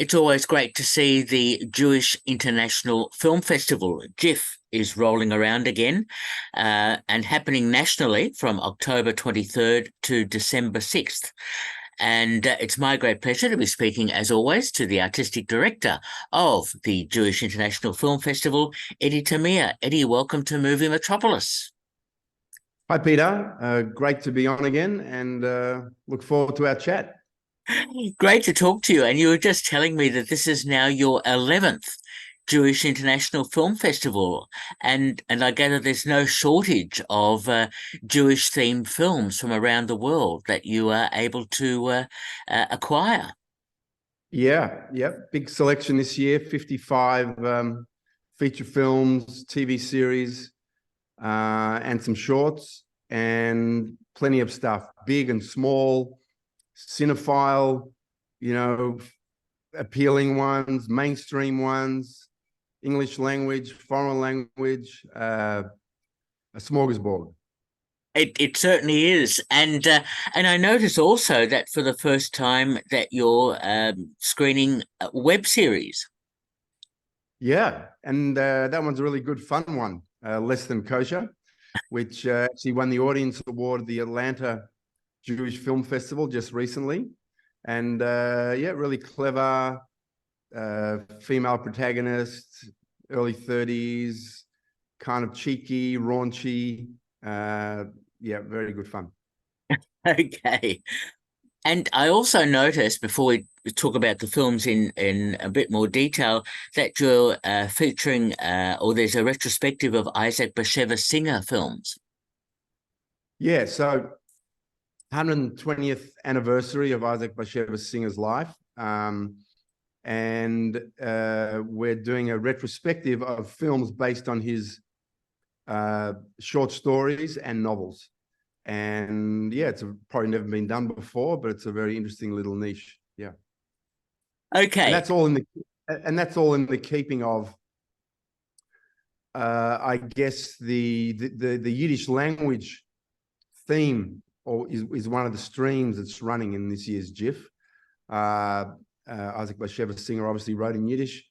It's always great to see the Jewish International Film Festival. JIFF is rolling around again and happening nationally from October 23rd to December 6th. And it's my great pleasure to be speaking, as always, to the artistic director of the Jewish International Film Festival, Eddie Tamir. Eddie, welcome to Movie Metropolis. Hi, Peter. Great to be on again and look forward to our chat. Great to talk to you. And you were just telling me that this is now your 11th Jewish International Film Festival. And I gather there's no shortage of Jewish-themed films from around the world that you are able to acquire. Yeah, big selection this year, 55 feature films, TV series, and some shorts, and plenty of stuff, big and small, cinephile, appealing ones, mainstream ones, English language, foreign language, a smorgasbord. It certainly is, and I notice also that for the first time that you're screening a web series. Yeah, and that one's a really good fun one, Less Than Kosher, which actually won the Audience Award at the Atlanta Jewish Film Festival just recently. And yeah, really clever female protagonist, early 30s, kind of cheeky, raunchy. Yeah, very good fun. Okay. And I also noticed, before we talk about the films in a bit more detail, that you're featuring, or there's a retrospective of Isaac Bashevis Singer films. Yeah, so 120th anniversary of Isaac Bashevis Singer's life. And we're doing a retrospective of films based on his short stories and novels. And yeah, it's probably never been done before, but it's a very interesting little niche. Yeah. Okay. And that's all in the keeping of I guess the Yiddish language theme, or is one of the streams that's running in this year's JIFF. Isaac Bashevis Singer obviously wrote in Yiddish,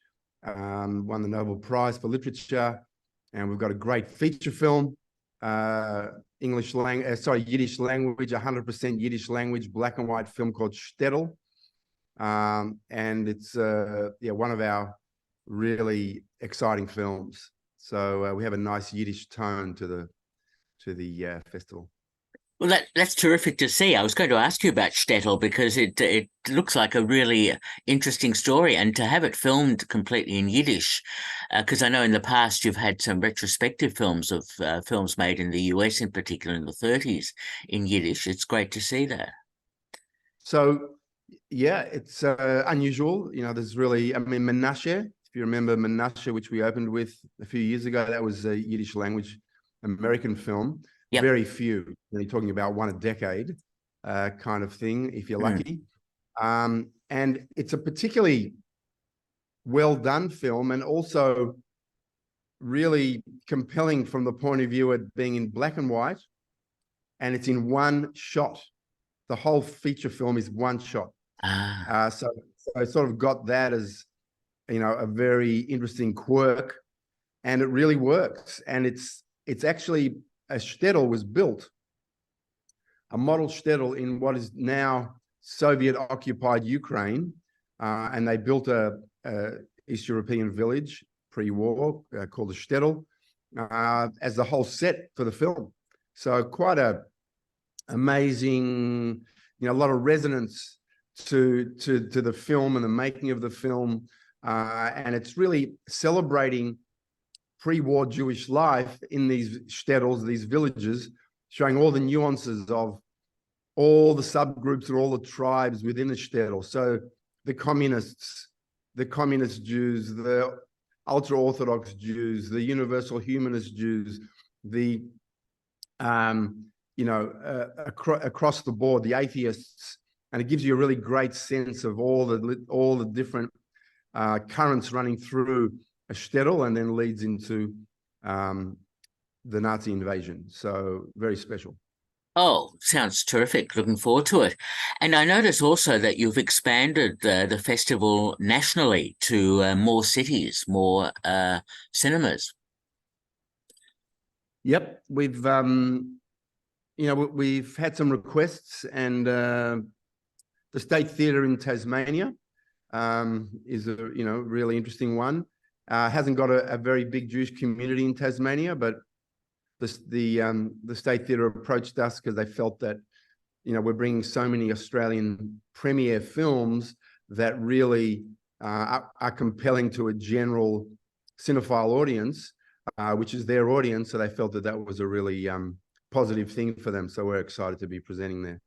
won the Nobel Prize for Literature, and we've got a great feature film, Yiddish language, 100% Yiddish language, black and white film called Shtetl. And it's one of our really exciting films. So we have a nice Yiddish tone to the festival. Well, that's terrific to see. I was going to ask you about Shtetl because it looks like a really interesting story, and to have it filmed completely in Yiddish, because I know in the past you've had some retrospective films of films made in the US, in particular in the 30s, in Yiddish. It's great to see that. So yeah, it's unusual. There's really, Menashe, if you remember Menashe, which we opened with a few years ago, that was a Yiddish language American film. Yep. Very few. You're talking about one a decade kind of thing, if you're lucky. And it's a particularly well done film, and also really compelling from the point of view of being in black and white, and it's in one shot. The whole feature film is one shot. So I sort of got that as, a very interesting quirk, and it really works. And it's actually, a shtetl was built, a model shtetl in what is now Soviet-occupied Ukraine, and they built a East European village pre-war called the shtetl as the whole set for the film. So quite a amazing, a lot of resonance to the film and the making of the film, and it's really celebrating pre-war Jewish life in these shtetls, these villages, showing all the nuances of all the subgroups and all the tribes within the shtetl. So the communist Jews, the ultra-Orthodox Jews, the universal humanist Jews, the across the board, the atheists, and it gives you a really great sense of all the different currents running through a shtetl, and then leads into the Nazi invasion. So very special. Oh, sounds terrific. Looking forward to it. And I notice also that you've expanded the festival nationally to more cities, more cinemas. Yep, we've had some requests, and the State Theatre in Tasmania is a really interesting one. Hasn't got a very big Jewish community in Tasmania, but the State Theatre approached us because they felt that we're bringing so many Australian premiere films that really are compelling to a general cinephile audience, which is their audience. So they felt that that was a really positive thing for them. So we're excited to be presenting there.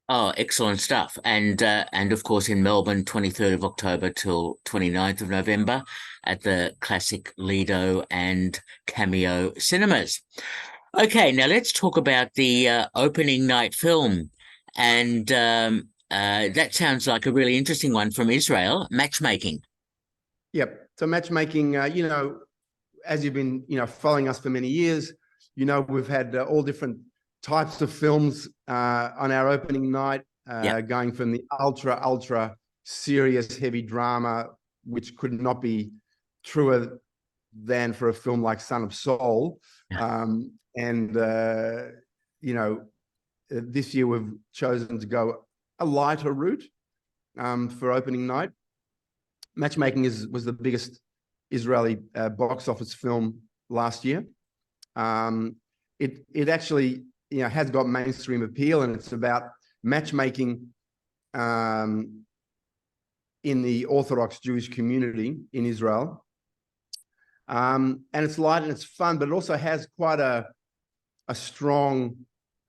Oh, excellent stuff. And of course in Melbourne, 23rd of October till 29th of November at the classic Lido and Cameo cinemas. Okay, now let's talk about the opening night film. And that sounds like a really interesting one from Israel, matchmaking. Yep. So matchmaking, as you've been, following us for many years, we've had all different types of films on our opening night, going from the ultra serious, heavy drama, which could not be truer than for a film like Son of Saul. And this year we've chosen to go a lighter route for opening night. Matchmaking was the biggest Israeli box office film last year. It actually has got mainstream appeal, and it's about matchmaking in the Orthodox Jewish community in Israel. And it's light and it's fun, but it also has quite a strong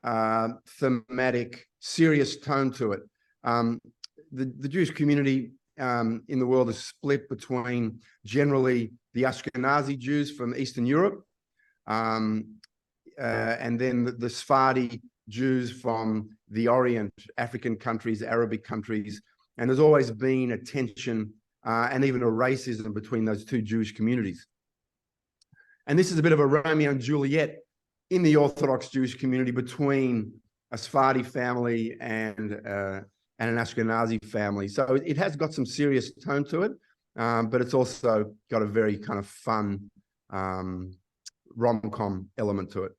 thematic, serious tone to it. The Jewish community in the world is split between generally the Ashkenazi Jews from Eastern Europe, and then the Sephardi Jews from the Orient, African countries, Arabic countries. And there's always been a tension and even a racism between those two Jewish communities. And this is a bit of a Romeo and Juliet in the Orthodox Jewish community between a Sephardi family and an Ashkenazi family. So it has got some serious tone to it, but it's also got a very kind of fun rom-com element to it.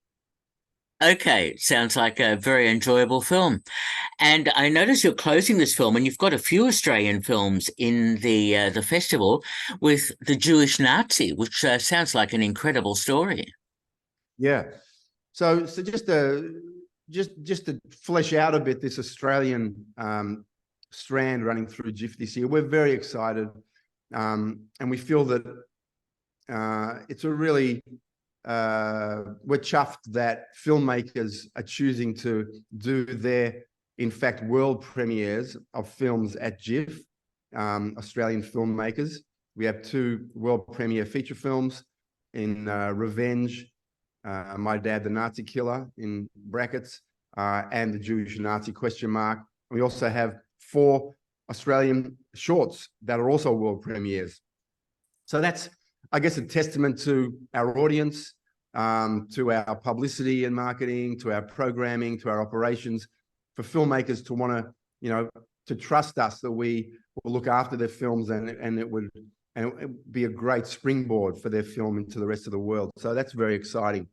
Okay, sounds like a very enjoyable film. And I notice you're closing this film, and you've got a few Australian films in the festival with the Jewish Nazi, which sounds like an incredible story. Yeah. So just to flesh out a bit this Australian strand running through JIFF this year, we're very excited, and we feel that it's a really we're chuffed that filmmakers are choosing to do their, in fact, world premieres of films at JIFF. Australian filmmakers. We have two world premiere feature films in Revenge, My Dad the Nazi Killer in brackets, and the Jewish Nazi question mark. We also have 4 Australian shorts that are also world premieres. So that's, I guess, a testament to our audience, to our publicity and marketing, to our programming, to our operations, for filmmakers to want to, to trust us that we will look after their films, and it would be a great springboard for their film into the rest of the world. So that's very exciting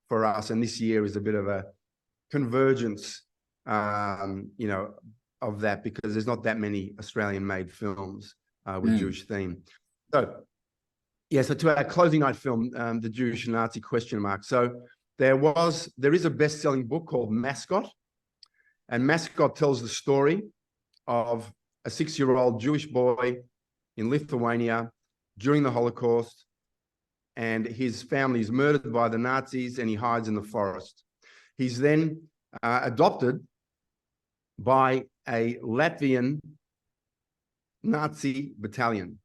for us. And this year is a bit of a convergence, of that, because there's not that many Australian-made films with Jewish theme. So, yeah, so to our closing night film, the Jewish Nazi question mark. So there is a best-selling book called Mascot, and Mascot tells the story of a 6-year-old Jewish boy in Lithuania during the Holocaust, and his family is murdered by the Nazis, and he hides in the forest. He's then adopted by a Latvian Nazi battalion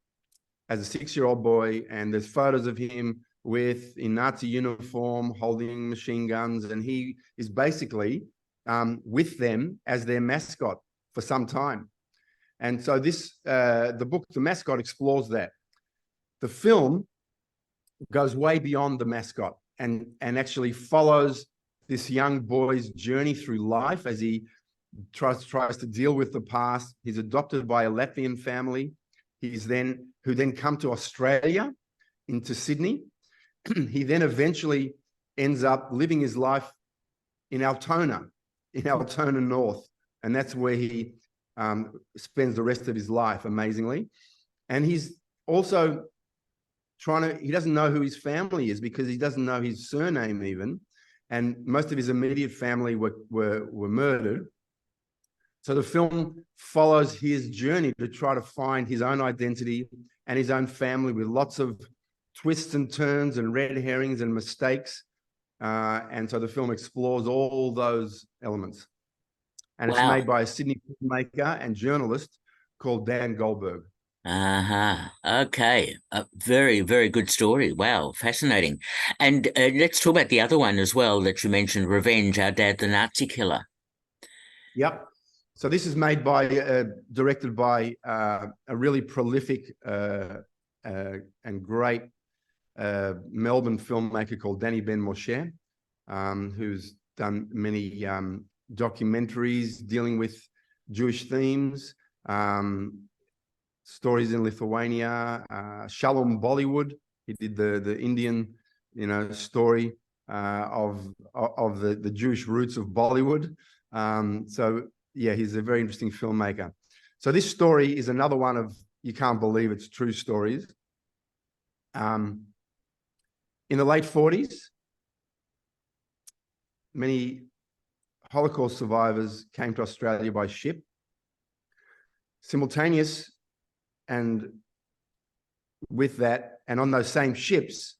as a 6-year-old boy, and there's photos of him in Nazi uniform, holding machine guns, and he is basically with them as their mascot for some time. And so the book, The Mascot, explores that. The film goes way beyond the mascot and actually follows this young boy's journey through life as he tries to deal with the past. He's adopted by a Latvian family. Who then come to Australia, into Sydney. He then eventually ends up living his life in Altona North. And that's where he spends the rest of his life, amazingly. And he's also he doesn't know who his family is because he doesn't know his surname even. And most of his immediate family were murdered. So the film follows his journey to try to find his own identity and his own family, with lots of twists and turns and red herrings and mistakes. And so the film explores all those elements. And it's made by a Sydney filmmaker and journalist called Dan Goldberg. Okay. A very, very good story. Wow. Fascinating. And let's talk about the other one as well that you mentioned, Revenge, Our Dad, the Nazi Killer. Yep. So this is made by, directed by a really prolific and great Melbourne filmmaker called Danny Ben Moshe, who's done many documentaries dealing with Jewish themes, stories in Lithuania, Shalom Bollywood. He did the Indian, story of the Jewish roots of Bollywood. So yeah, he's a very interesting filmmaker. So this story is another one of, you can't believe it's true stories. In the late 40s, many Holocaust survivors came to Australia by ship. Simultaneous and with that, and on those same ships,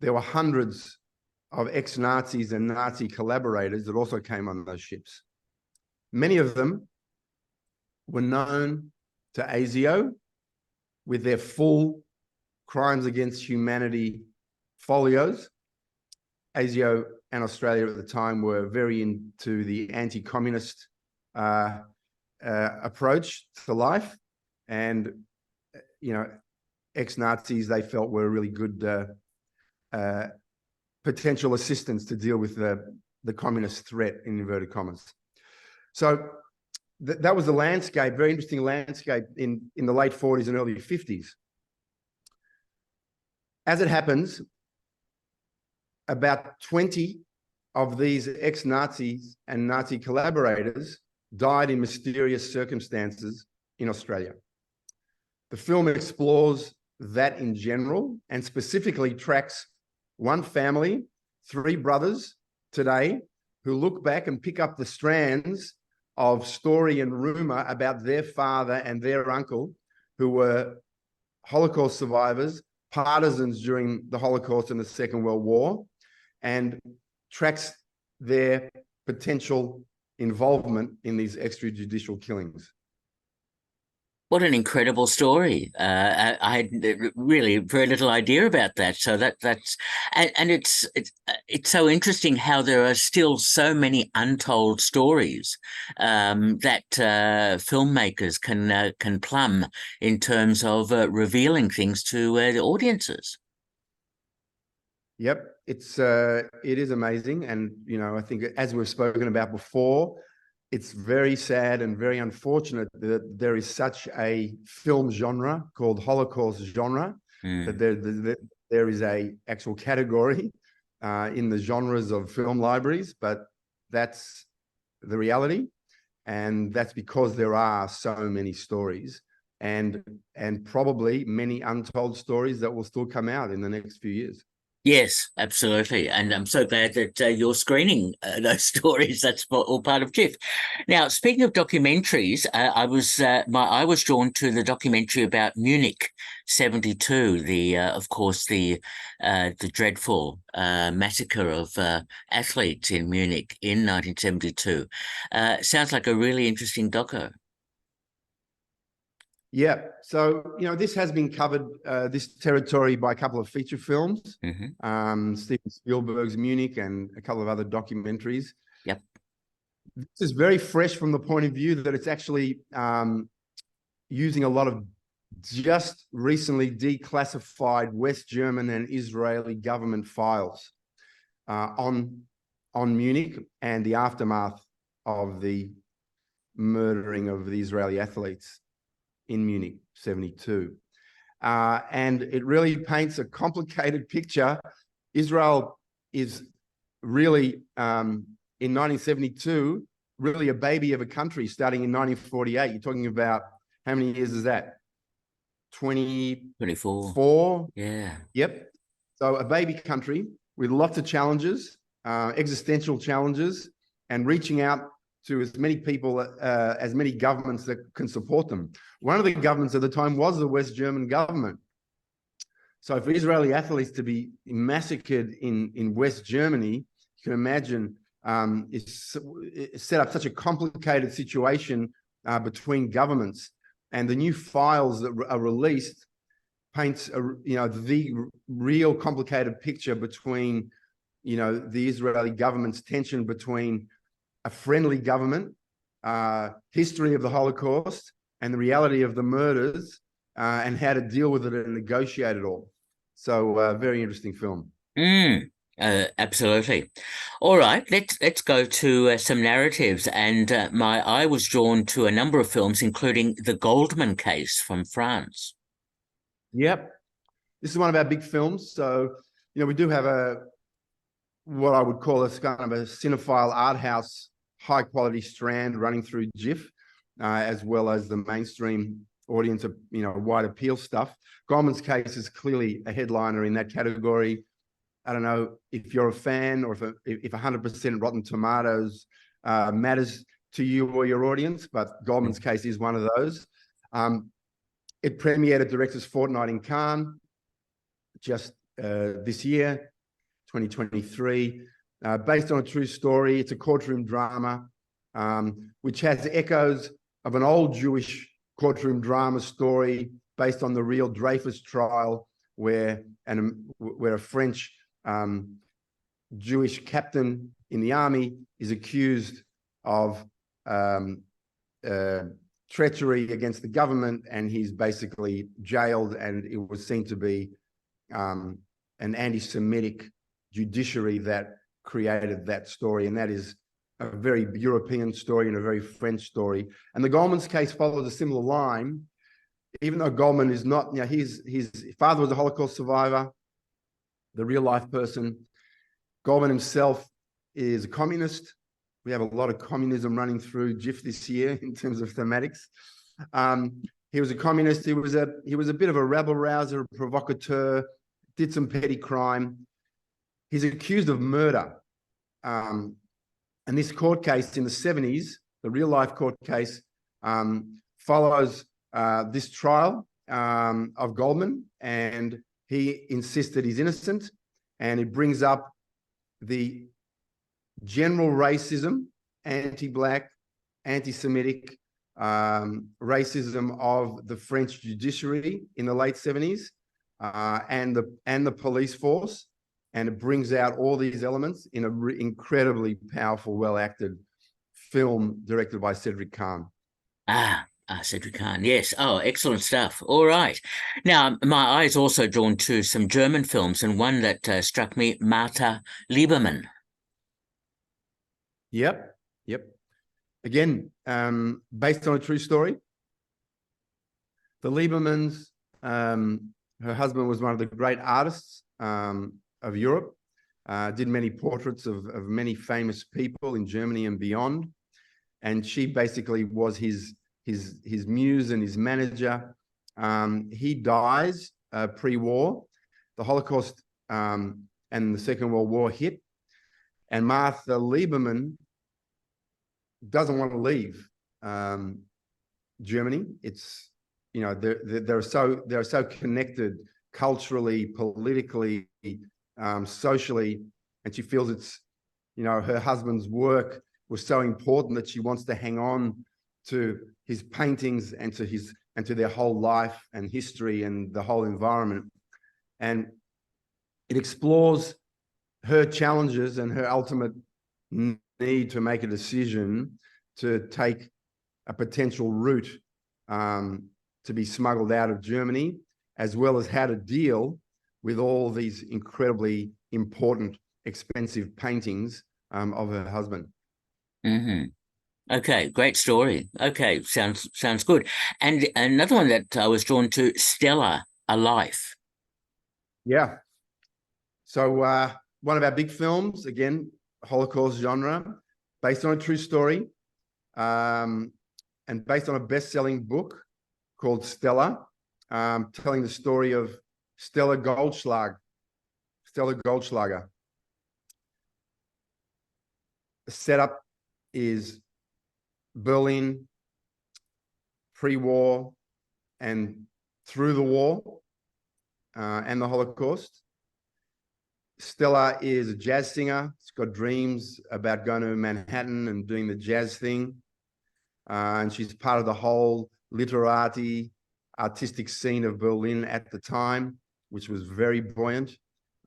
there were hundreds of ex-Nazis and Nazi collaborators that also came on those ships. Many of them were known to ASIO with their full crimes against humanity folios. ASIO and Australia at the time were very into the anti-communist approach to life. And, ex-Nazis, they felt were a really good potential assistance to deal with the communist threat, in inverted commas. So that was the landscape, very interesting landscape in the late 40s and early 50s. As it happens, about 20 of these ex-Nazis and Nazi collaborators died in mysterious circumstances in Australia. The film explores that in general and specifically tracks one family, 3 brothers today, who look back and pick up the strands of story and rumor about their father and their uncle, who were Holocaust survivors, partisans during the Holocaust and the Second World War, and tracks their potential involvement in these extrajudicial killings. What an incredible story. I had really very little idea about that. So that's it's so interesting how there are still so many untold stories that filmmakers can plumb in terms of revealing things to the audiences. Yep, it is amazing, and I think, as we've spoken about before, it's very sad and very unfortunate that there is such a film genre called Holocaust genre, that there is a actual category in the genres of film libraries, but that's the reality. And that's because there are so many stories and probably many untold stories that will still come out in the next few years. Yes, absolutely. And I'm so glad that you're screening those stories. That's all part of JIFF. Now, speaking of documentaries, I was drawn to the documentary about Munich 72, of course, the dreadful massacre of athletes in Munich in 1972. Sounds like a really interesting doco. Yeah, so this has been covered, this territory, by a couple of feature films, Steven Spielberg's Munich and a couple of other documentaries. Yep. This is very fresh from the point of view that it's actually using a lot of just recently declassified West German and Israeli government files on on Munich and the aftermath of the murdering of the Israeli athletes in Munich, 72. And it really paints a complicated picture. Israel is really, in 1972, really a baby of a country starting in 1948. You're talking about, how many years is that? 24. Yeah. Yep. So a baby country with lots of challenges, existential challenges, and reaching out to as many people, as many governments that can support them. One of the governments at the time was the West German government. So for Israeli athletes to be massacred in West Germany, you can imagine it set up such a complicated situation between governments. And the new files that are released paints the real complicated picture between the Israeli government's tension between a friendly government, history of the Holocaust, and the reality of the murders, and how to deal with it and negotiate it all. So very interesting film. Absolutely. All right, let's go to some narratives, and my eye was drawn to a number of films, including The Goldman Case from France. Yep, this is one of our big films. So we do have what I would call a kind of a cinephile art house, high quality strand running through JIFF, as well as the mainstream audience of wide appeal stuff. Goldman's Case is clearly a headliner in that category. I don't know if you're a fan, or if 100% Rotten Tomatoes matters to you or your audience, but Goldman's Case is one of those. It premiered at Directors Fortnight in Cannes just this year, 2023, based on a true story. It's a courtroom drama, which has echoes of an old Jewish courtroom drama story based on the real Dreyfus trial, where a French Jewish captain in the army is accused of treachery against the government, and he's basically jailed, and it was seen to be an anti-Semitic judiciary that created that story. And that is a very European story and a very French story. And the Goldman's Case follows a similar line, even though Goldman is not, his father was a Holocaust survivor, the real life person. Goldman himself is a communist. We have a lot of communism running through JIFF this year in terms of thematics. He was a communist. He was a bit of a rabble rouser, a provocateur, did some petty crime. He's accused of murder. And this court case in the 70s, the real life court case, follows this trial of Goldman, and he insists he's innocent, and it brings up the general racism, anti-Black, anti-Semitic racism of the French judiciary in the late 70s, and the police force. And it brings out all these elements in an incredibly powerful, well-acted film directed by Cedric Kahn. Cedric Kahn, yes. Oh, excellent stuff. All right. Now, my eye is also drawn to some German films, and one that struck me, Martha Lieberman. Yep. Again, based on a true story. The Liebermans, her husband was one of the great artists of Europe, did many portraits of many famous people in Germany and beyond. And she basically was his muse and his manager. He dies pre-war. The Holocaust and the Second World War hit, and Martha Lieberman doesn't want to leave Germany. It's they're so connected culturally, politically, socially, and she feels it's her husband's work was so important that she wants to hang on to his paintings and to their whole life and history and the whole environment. And it explores her challenges and her ultimate need to make a decision to take a potential route to be smuggled out of Germany, as well as how to deal with all these incredibly important, expensive paintings of her husband. Hmm. Okay, great story. Okay, sounds good. And another one that I was drawn to, Stella, A Life. Yeah. So one of our big films, again, Holocaust genre, based on a true story, and based on a best-selling book called Stella, telling the story of Stella Goldschlager. The setup is Berlin, pre-war and through the war and the Holocaust. Stella is a jazz singer. She's got dreams about going to Manhattan and doing the jazz thing. And she's part of the whole literati, artistic scene of Berlin at the time, which was very buoyant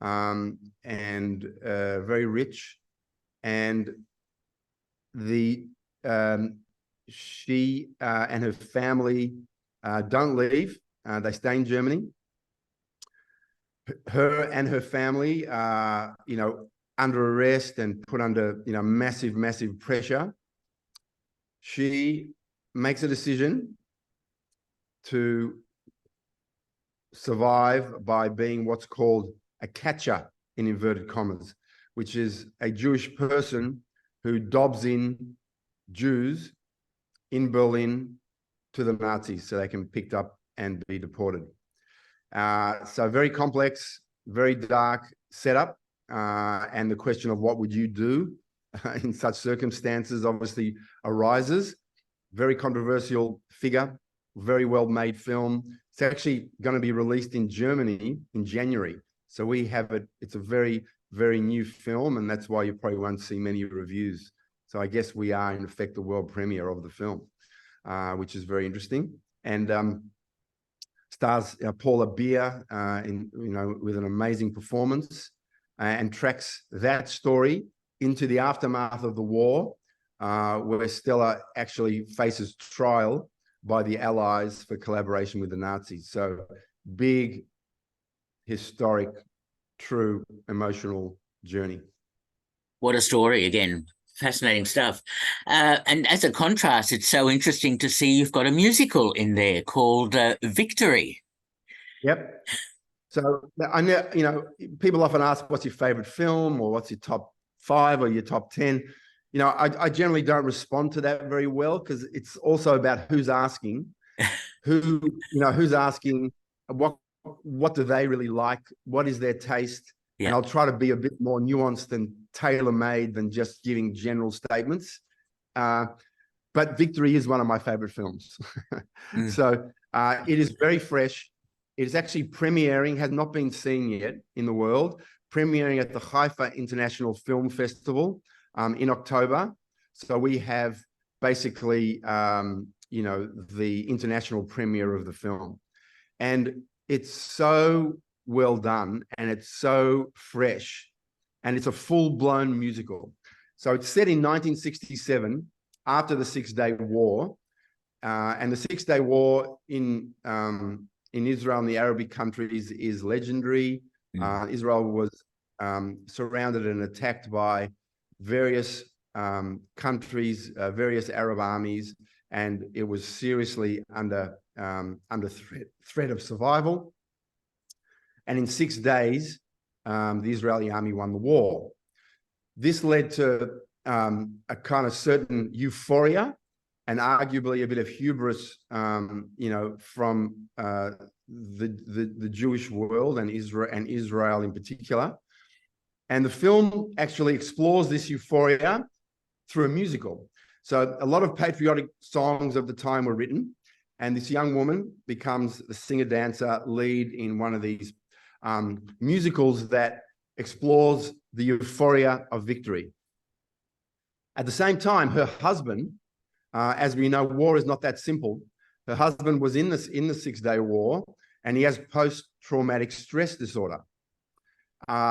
and very rich. And she and her family don't leave. They stay in Germany. Her and her family are, under arrest and put under, massive pressure. She makes a decision to survive by being what's called a catcher, in inverted commas, which is a Jewish person who dobs in Jews in Berlin to the Nazis so they can be picked up and be deported. So very complex, very dark setup. And the question of what would you do in such circumstances obviously arises. Very controversial figure, very well-made film. It's actually going to be released in Germany in January. So we have it. It's a very, very new film, and that's why you probably won't see many reviews. So I guess we are, in effect, the world premiere of the film, which is very interesting. And stars Paula Beer with an amazing performance, and tracks that story into the aftermath of the war, where Stella actually faces trial by the Allies for collaboration with the Nazis. So big, historic, true, emotional journey. What a story again. Fascinating stuff. And as a contrast, it's so interesting to see you've got a musical in there called Victory. Yep. So I know, people often ask, what's your favorite film, or what's your top 5 or your top 10? I generally don't respond to that very well, because it's also about who's asking, who's asking, what do they really like? What is their taste? Yeah. And I'll try to be a bit more nuanced and tailor-made than just giving general statements. But Victory is one of my favorite films. So it is very fresh. It is actually premiering, has not been seen yet in the world, premiering at the Haifa International Film Festival in October. So we have basically, the international premiere of the film. And it's so well done, and it's so fresh, and it's a full-blown musical. So it's set in 1967, after the Six-Day War. And the Six-Day War in Israel and the Arabic countries is legendary. Israel was surrounded and attacked by various countries, various Arab armies, and it was seriously under threat of survival. And in 6 days, the Israeli army won the war. This led to a kind of certain euphoria and arguably a bit of hubris, from the Jewish world and Israel in particular. And the film actually explores this euphoria through a musical. So a lot of patriotic songs of the time were written, and this young woman becomes the singer-dancer lead in one of these musicals that explores the euphoria of victory. At the same time, her husband, as we know, war is not that simple. Her husband was in the 6-day war, and he has post-traumatic stress disorder.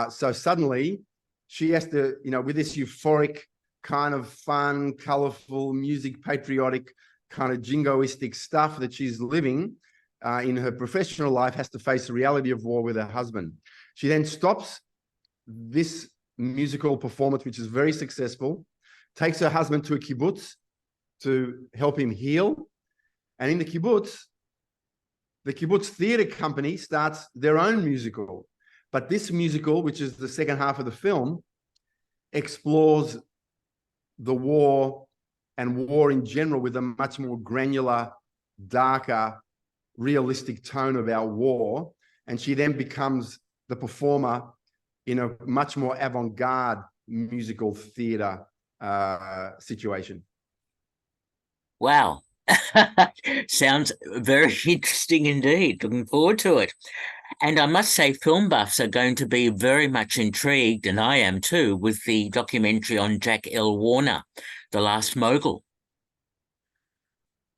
So suddenly she has to, with this euphoric kind of fun, colorful music, patriotic kind of jingoistic stuff that she's living in her professional life, has to face the reality of war with her husband. She then stops this musical performance, which is very successful, takes her husband to a kibbutz to help him heal. And in the kibbutz theater company starts their own musical. But this musical, which is the second half of the film, explores the war and war in general with a much more granular, darker, realistic tone about war. And she then becomes the performer in a much more avant-garde musical theater situation. Wow. Sounds very interesting indeed. Looking forward to it. And I must say, film buffs are going to be very much intrigued, and I am too, with the documentary on Jack L. Warner, The Last Mogul.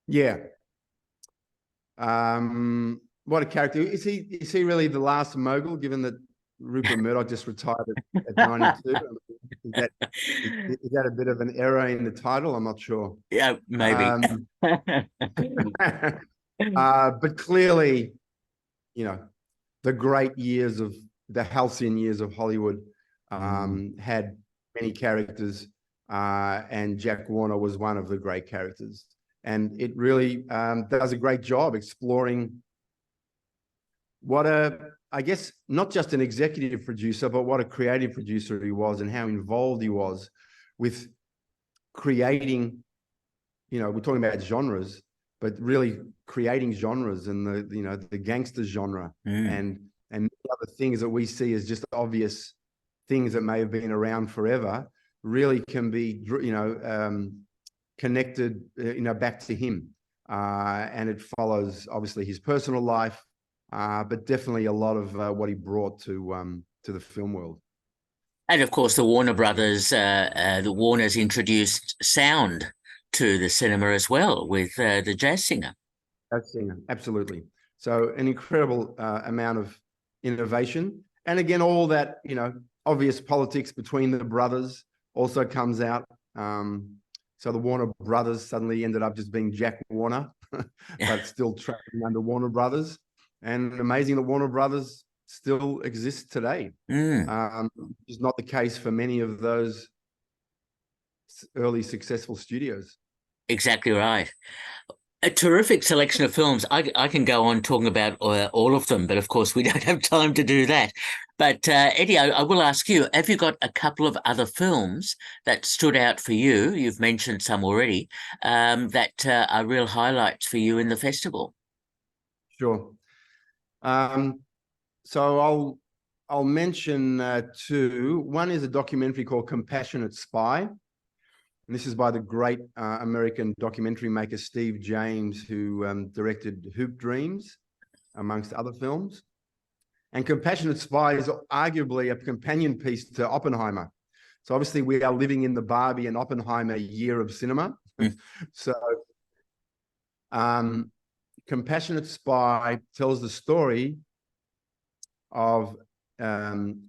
Yeah. What a character. Is he really the last mogul, given that Rupert Murdoch just retired at 92? Is that a bit of an error in the title? I'm not sure. Yeah, maybe. But clearly, the great years of the halcyon years of Hollywood had many characters, and Jack Warner was one of the great characters. And it really does a great job exploring what I guess, not just an executive producer, but what a creative producer he was and how involved he was with creating, we're talking about genres, but really creating genres and the gangster genre and other things that we see as just obvious things that may have been around forever really can be, connected, back to him. And it follows obviously his personal life, but definitely a lot of what he brought to the film world. And of course, the Warner Brothers, the Warners introduced sound to the cinema as well with the jazz singer. Jazz singer, absolutely. So an incredible amount of innovation. And again, all that, obvious politics between the brothers also comes out. So the Warner Brothers suddenly ended up just being Jack Warner, but still traveling under Warner Brothers. And amazing that Warner Brothers still exists today. It's not the case for many of those early successful studios. Exactly right. A terrific selection of films. I can go on talking about all of them, but of course we don't have time to do that. But Eddie, I will ask you, have you got a couple of other films that stood out for you? You've mentioned some already, that are real highlights for you in the festival. Sure. So I'll mention two. One is a documentary called Compassionate Spy. And this is by the great American documentary maker Steve James, who directed Hoop Dreams, amongst other films. And Compassionate Spy is arguably a companion piece to Oppenheimer. So obviously we are living in the Barbie and Oppenheimer year of cinema. So Compassionate Spy tells the story of Mr.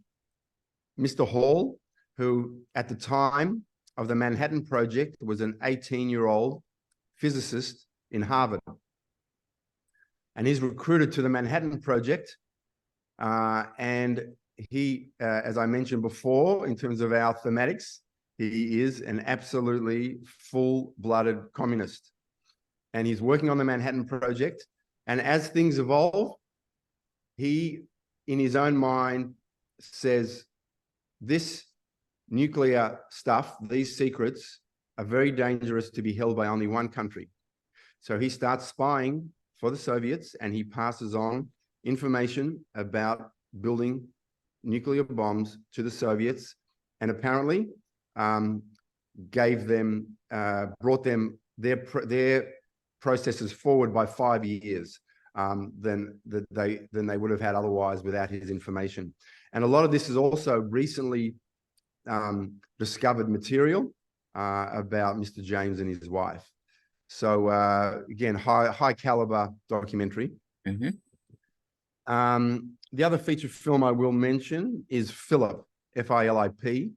Hall, who at the time of the Manhattan Project was an 18-year-old physicist in Harvard. And he's recruited to the Manhattan Project. And he, as I mentioned before, in terms of our thematics, he is an absolutely full-blooded communist. And he's working on the Manhattan Project. And as things evolve, he, in his own mind, says, this nuclear stuff, these secrets, are very dangerous to be held by only one country. So he starts spying for the Soviets, and he passes on information about building nuclear bombs to the Soviets, and apparently brought them their processes forward by 5 years than they would have had otherwise without his information. And a lot of this is also recently discovered material about Mr. James and his wife. So again, high caliber documentary. The other feature film I will mention is Philip, F-I-L-I-P,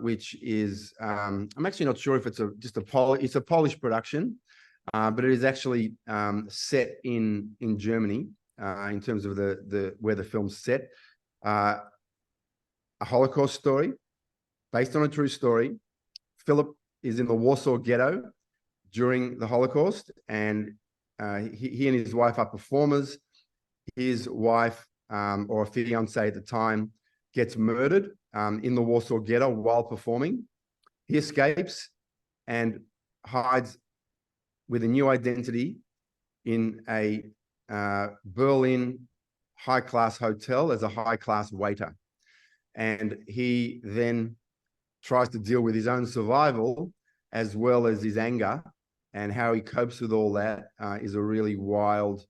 which is I'm actually not sure if it's it's a Polish production, but it is actually set in Germany in terms of where the film's set. a Holocaust story based on a true story. Philip is in the Warsaw Ghetto during the Holocaust, and he and his wife are performers. His wife, or a fiance at the time, gets murdered in the Warsaw Ghetto while performing. He escapes and hides with a new identity in a Berlin high-class hotel as a high-class waiter. And he then tries to deal with his own survival as well as his anger, and how he copes with all that is a really wild,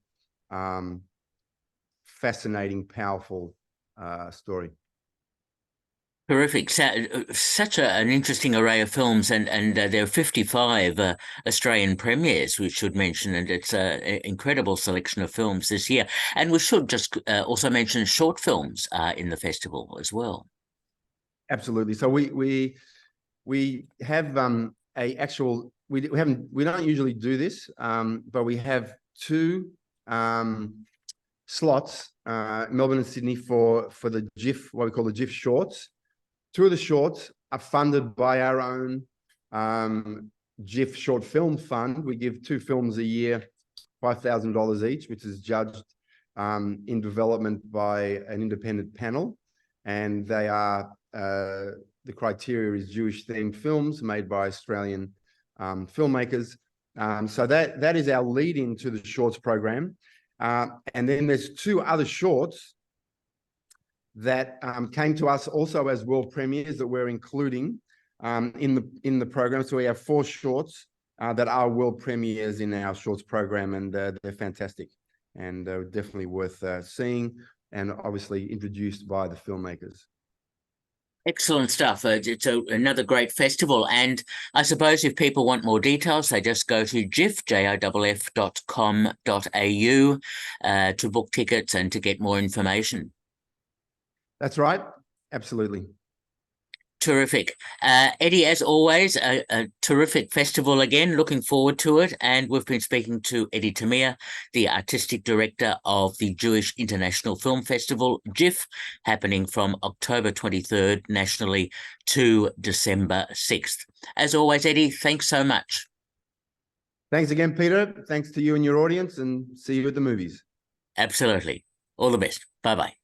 fascinating, powerful story. Terrific. Such an interesting array of films, and there are 55 Australian premieres, we should mention, and it's an incredible selection of films this year. And we should just also mention short films in the festival as well. Absolutely. So we have we don't usually do this, but we have two slots, Melbourne and Sydney, for the JIFF, what we call the JIFF shorts. Two of the shorts are funded by our own JIFF Short Film Fund. We give 2 films a year, $5,000 each, which is judged in development by an independent panel. And they are, the criteria is Jewish-themed films made by Australian filmmakers. So that is our lead into the shorts program. And then there's 2 other shorts that came to us also as world premieres that we're including in the program. So we have 4 shorts that are world premieres in our shorts program, and they're fantastic and definitely worth seeing, and obviously introduced by the filmmakers. Excellent stuff. It's another great festival. And I suppose if people want more details, they just go to jiff.com.au to book tickets and to get more information. That's right. Absolutely. Terrific. Eddie, as always, a terrific festival again. Looking forward to it. And we've been speaking to Eddie Tamir, the artistic director of the Jewish International Film Festival, JIFF, happening from October 23rd nationally to December 6th. As always, Eddie, thanks so much. Thanks again, Peter. Thanks to you and your audience, and see you at the movies. Absolutely. All the best. Bye-bye.